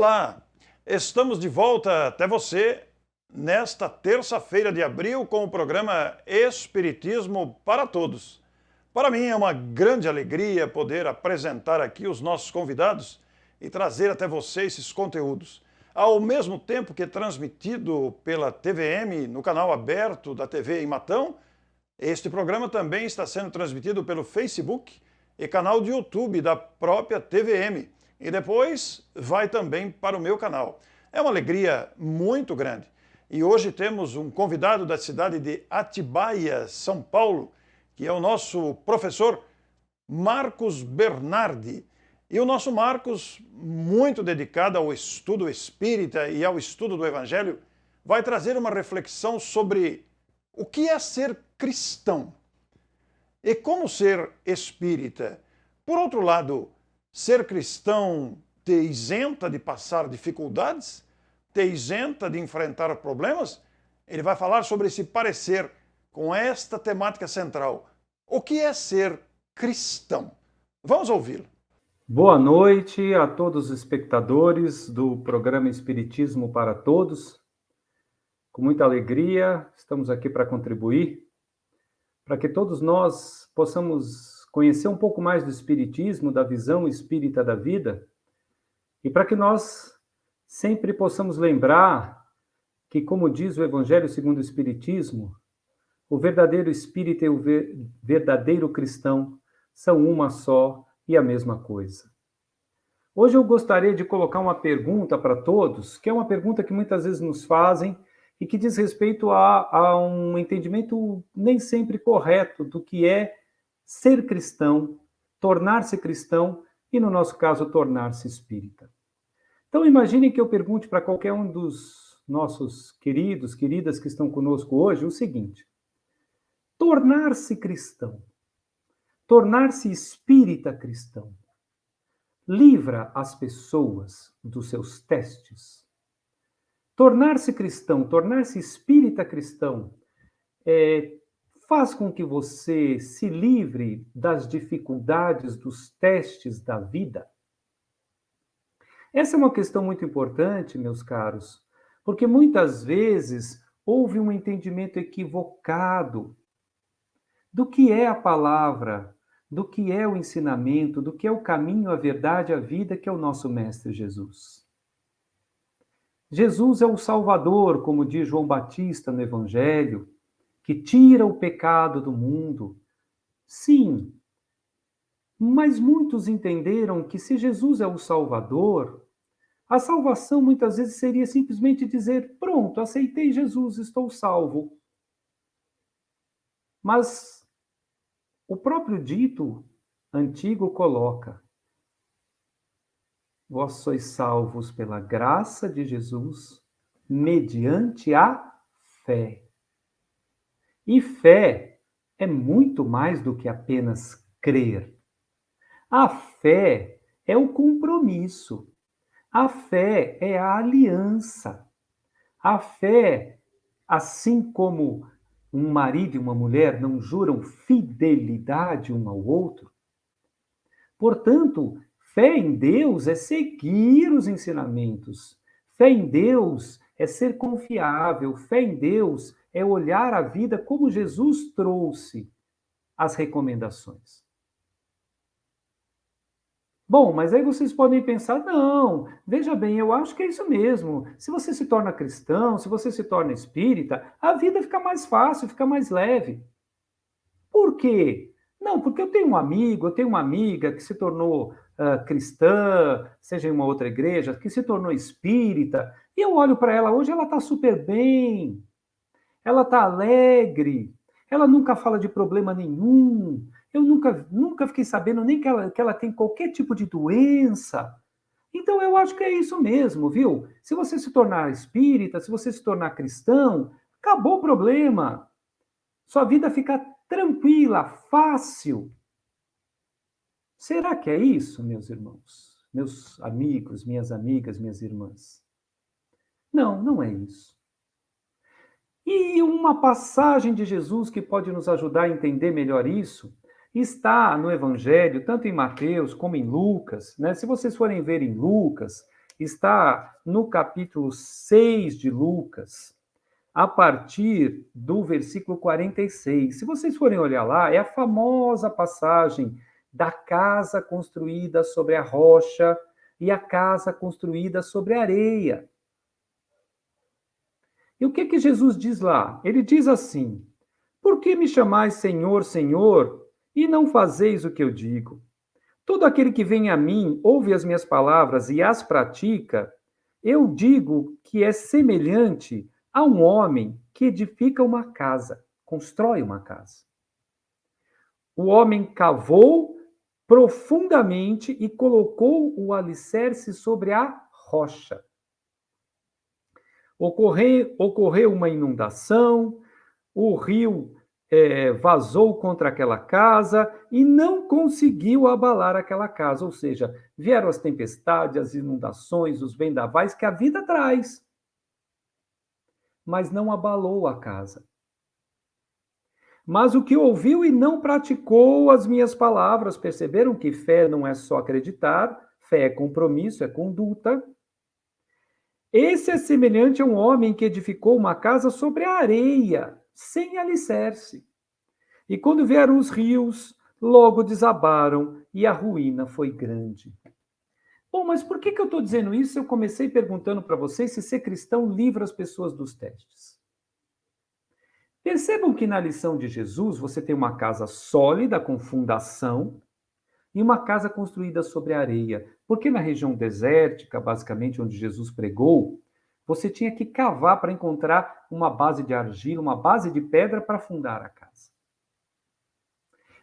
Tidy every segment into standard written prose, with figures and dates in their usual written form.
Olá, estamos de volta até você nesta terça-feira de abril com o programa Espiritismo para Todos. Para mim é uma grande alegria poder apresentar aqui os nossos convidados e trazer até você esses conteúdos. Ao mesmo tempo que é transmitido pela TVM no canal aberto da TV em Matão, este programa também está sendo transmitido pelo Facebook e canal de YouTube da própria TVM. E depois vai também para o meu canal. É uma alegria muito grande. E hoje temos um convidado da cidade de Atibaia, São Paulo, que é o nosso professor Marcos Bernardi. E o nosso Marcos, muito dedicado ao estudo espírita e ao estudo do Evangelho, vai trazer uma reflexão sobre o que é ser cristão e como ser espírita. Por outro lado, ser cristão te isenta de passar dificuldades? Te isenta de enfrentar problemas? Ele vai falar sobre esse parecer com esta temática central. O que é ser cristão? Vamos ouvi-lo. Boa noite a todos os espectadores do programa Espiritismo para Todos. Com muita alegria, estamos aqui para contribuir, para que todos nós possamos conhecer um pouco mais do Espiritismo, da visão espírita da vida, e para que nós sempre possamos lembrar que, como diz o Evangelho segundo o Espiritismo, o verdadeiro espírita e o verdadeiro cristão são uma só e a mesma coisa. Hoje eu gostaria de colocar uma pergunta para todos, que é uma pergunta que muitas vezes nos fazem e que diz respeito a um entendimento nem sempre correto do que é ser cristão, tornar-se cristão e, no nosso caso, tornar-se espírita. Então, imaginem que eu pergunte para qualquer um dos nossos queridos, queridas que estão conosco hoje o seguinte: tornar-se cristão, tornar-se espírita cristão, livra as pessoas dos seus testes? Tornar-se cristão, tornar-se espírita cristão, faz com que você se livre das dificuldades, dos testes da vida? Essa é uma questão muito importante, meus caros, porque muitas vezes houve um entendimento equivocado do que é a palavra, do que é o ensinamento, do que é o caminho, a verdade, a vida, que é o nosso Mestre Jesus. Jesus é o Salvador, como diz João Batista no Evangelho, que tira o pecado do mundo. Sim, mas muitos entenderam que se Jesus é o Salvador, a salvação muitas vezes seria simplesmente dizer: pronto, aceitei Jesus, estou salvo. Mas o próprio dito antigo coloca: vós sois salvos pela graça de Jesus, mediante a fé. E fé é muito mais do que apenas crer. A fé é o compromisso. A fé é a aliança. A fé, assim como um marido e uma mulher não juram fidelidade um ao outro, portanto, fé em Deus é seguir os ensinamentos. Fé em Deus é ser confiável. Fé em Deus é olhar a vida como Jesus trouxe as recomendações. Bom, mas aí vocês podem pensar: não, veja bem, eu acho que é isso mesmo. Se você se torna cristão, se você se torna espírita, a vida fica mais fácil, fica mais leve. Por quê? Não, porque eu tenho um amigo, eu tenho uma amiga que se tornou cristã, seja em uma outra igreja, que se tornou espírita, e eu olho para ela hoje, ela está super bem, ela está alegre, ela nunca fala de problema nenhum, eu nunca fiquei sabendo nem que ela tem qualquer tipo de doença. Então eu acho que é isso mesmo, viu? Se você se tornar espírita, se você se tornar cristão, acabou o problema. Sua vida fica tranquila, fácil. Será que é isso, meus irmãos? Meus amigos, minhas amigas, minhas irmãs? Não, não é isso. E uma passagem de Jesus que pode nos ajudar a entender melhor isso está no Evangelho, tanto em Mateus como em Lucas, né? Se vocês forem ver em Lucas, está no capítulo 6 de Lucas, a partir do versículo 46. Se vocês forem olhar lá, é a famosa passagem da casa construída sobre a rocha e a casa construída sobre a areia. E o que Jesus diz lá? Ele diz assim: por que me chamais Senhor, Senhor, e não fazeis o que eu digo? Todo aquele que vem a mim, ouve as minhas palavras e as pratica, eu digo que é semelhante a um homem que edifica uma casa, constrói uma casa. O homem cavou profundamente e colocou o alicerce sobre a rocha. Ocorreu uma inundação, o rio vazou contra aquela casa e não conseguiu abalar aquela casa. Ou seja, vieram as tempestades, as inundações, os vendavais que a vida traz. Mas não abalou a casa. Mas o que ouviu e não praticou as minhas palavras, perceberam que fé não é só acreditar, fé é compromisso, é conduta. Esse é semelhante a um homem que edificou uma casa sobre a areia, sem alicerce. E quando vieram os rios, logo desabaram e a ruína foi grande. Bom, mas por que eu estou dizendo isso? Eu comecei perguntando para vocês se ser cristão livra as pessoas dos testes. Percebam que na lição de Jesus você tem uma casa sólida com fundação e uma casa construída sobre areia. Porque na região desértica, basicamente onde Jesus pregou, você tinha que cavar para encontrar uma base de argila, uma base de pedra para fundar a casa.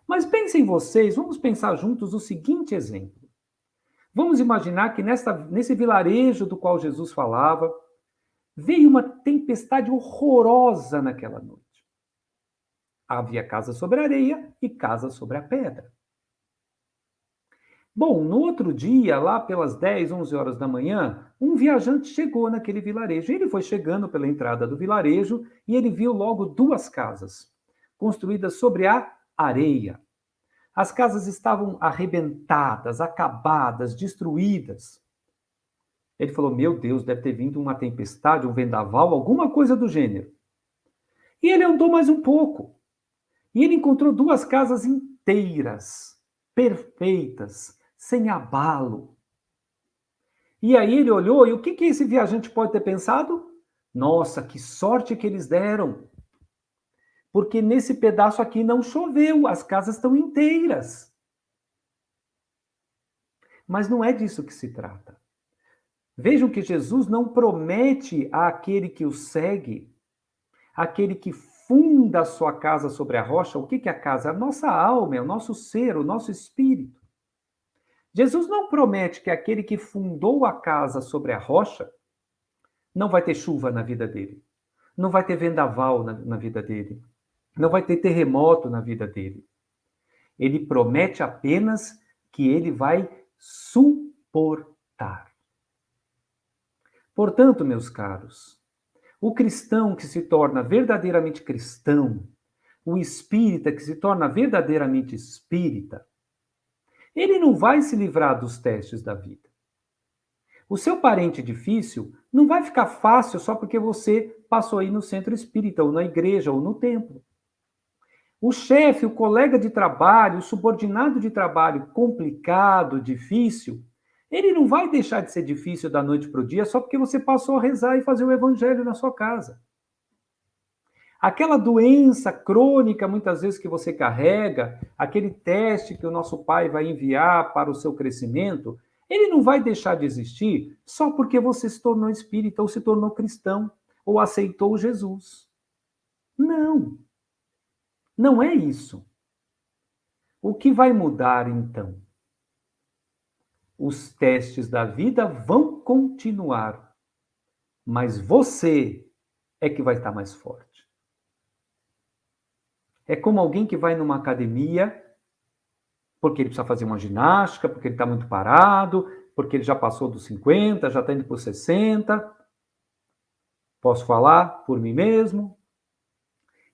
Mas pensem vocês, vamos pensar juntos o seguinte exemplo. Vamos imaginar que nesse vilarejo do qual Jesus falava, veio uma tempestade horrorosa naquela noite. Havia casa sobre a areia e casa sobre a pedra. Bom, no outro dia, lá pelas 10, 11 horas da manhã, um viajante chegou naquele vilarejo. Ele foi chegando pela entrada do vilarejo e ele viu logo duas casas, construídas sobre a areia. As casas estavam arrebentadas, acabadas, destruídas. Ele falou, meu Deus, deve ter vindo uma tempestade, um vendaval, alguma coisa do gênero. E ele andou mais um pouco. E ele encontrou duas casas inteiras, perfeitas, sem abalo. E aí ele olhou, e o que esse viajante pode ter pensado? Nossa, que sorte que eles deram! Porque nesse pedaço aqui não choveu, as casas estão inteiras. Mas não é disso que se trata. Vejam que Jesus não promete àquele que o segue, aquele que funda a sua casa sobre a rocha. O que é a casa? É a nossa alma, é o nosso ser, o nosso espírito. Jesus não promete que aquele que fundou a casa sobre a rocha não vai ter chuva na vida dele, não vai ter vendaval na vida dele, não vai ter terremoto na vida dele. Ele promete apenas que ele vai suportar. Portanto, meus caros, o cristão que se torna verdadeiramente cristão, o espírita que se torna verdadeiramente espírita, ele não vai se livrar dos testes da vida. O seu parente difícil não vai ficar fácil só porque você passou aí no centro espírita, ou na igreja, ou no templo. O chefe, o colega de trabalho, o subordinado de trabalho complicado, difícil, ele não vai deixar de ser difícil da noite para o dia só porque você passou a rezar e fazer o evangelho na sua casa. Aquela doença crônica, muitas vezes, que você carrega, aquele teste que o nosso Pai vai enviar para o seu crescimento, ele não vai deixar de existir só porque você se tornou espírita, ou se tornou cristão, ou aceitou Jesus. Não. Não é isso. O que vai mudar, então? Os testes da vida vão continuar, mas você é que vai estar mais forte. É como alguém que vai numa academia porque ele precisa fazer uma ginástica, porque ele está muito parado, porque ele já passou dos 50, já está indo para os 60. Posso falar por mim mesmo?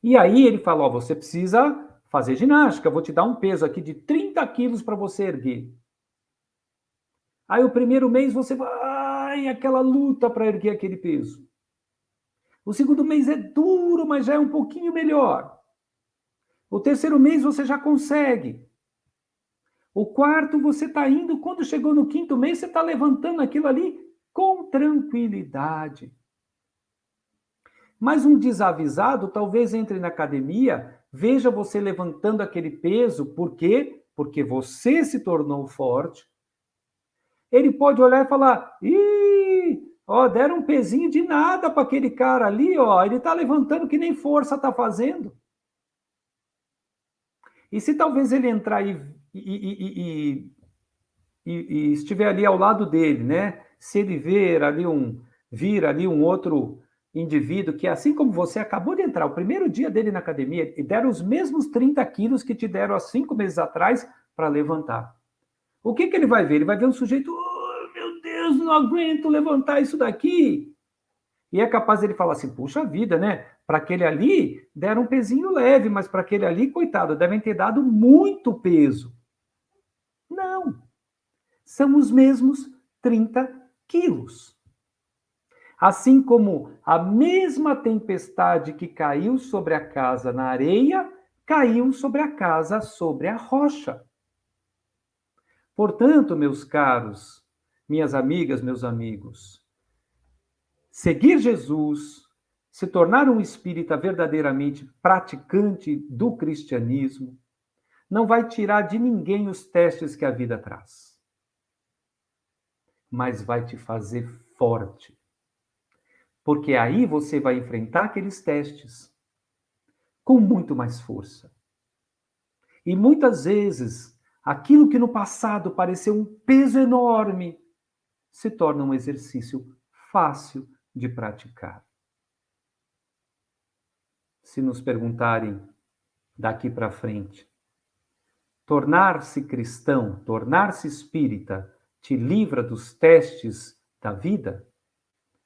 E aí ele fala, ó, você precisa fazer ginástica, eu vou te dar um peso aqui de 30 quilos para você erguer. Aí o primeiro mês você vai, vai aquela luta para erguer aquele peso. O segundo mês é duro, mas já é um pouquinho melhor. O terceiro mês você já consegue. O quarto você está indo, quando chegou no quinto mês, você está levantando aquilo ali com tranquilidade. Mas um desavisado talvez entre na academia, veja você levantando aquele peso, por quê? Porque você se tornou forte. Ele pode olhar e falar, deram um pezinho de nada para aquele cara ali, ele está levantando que nem força está fazendo. E se talvez ele entrar e estiver ali ao lado dele, né? Se ele vir ali um outro indivíduo que, assim como você, acabou de entrar, o primeiro dia dele na academia, e deram os mesmos 30 quilos que te deram há 5 meses atrás para levantar. O que ele vai ver? Ele vai ver um sujeito, meu Deus, não aguento levantar isso daqui. E é capaz ele falar assim, puxa vida, né? Para aquele ali, deram um pezinho leve, mas para aquele ali, coitado, devem ter dado muito peso. Não. São os mesmos 30 quilos. Assim como a mesma tempestade que caiu sobre a casa na areia, caiu sobre a casa sobre a rocha. Portanto, meus caros, minhas amigas, meus amigos, seguir Jesus, se tornar um espírita verdadeiramente praticante do cristianismo, não vai tirar de ninguém os testes que a vida traz, mas vai te fazer forte. Porque aí você vai enfrentar aqueles testes com muito mais força. E muitas vezes, aquilo que no passado pareceu um peso enorme, se torna um exercício fácil de praticar. Se nos perguntarem daqui para frente, tornar-se cristão, tornar-se espírita, te livra dos testes da vida?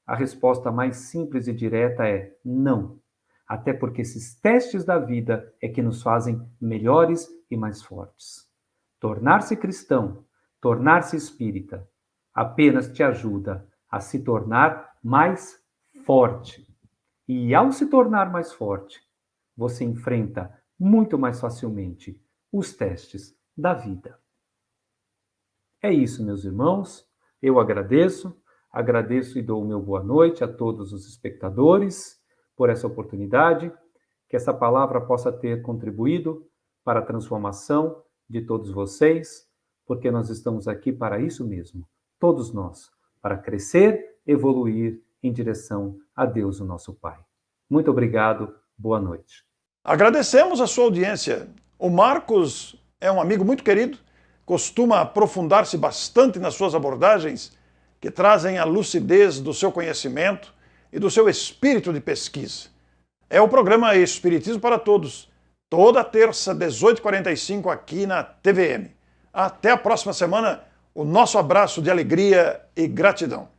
A resposta mais simples e direta é não. Até porque esses testes da vida é que nos fazem melhores e mais fortes. Tornar-se cristão, tornar-se espírita, apenas te ajuda a se tornar mais forte. E ao se tornar mais forte, você enfrenta muito mais facilmente os testes da vida. É isso, meus irmãos. Eu agradeço e dou o meu boa noite a todos os espectadores por essa oportunidade, que essa palavra possa ter contribuído para a transformação de todos vocês, porque nós estamos aqui para isso mesmo, todos nós, para crescer, evoluir em direção a Deus, o nosso Pai. Muito obrigado, boa noite. Agradecemos a sua audiência. O Marcos é um amigo muito querido, costuma aprofundar-se bastante nas suas abordagens, que trazem a lucidez do seu conhecimento e do seu espírito de pesquisa. É o programa Espiritismo para Todos, toda terça, 18h45, aqui na TVM. Até a próxima semana, o nosso abraço de alegria e gratidão.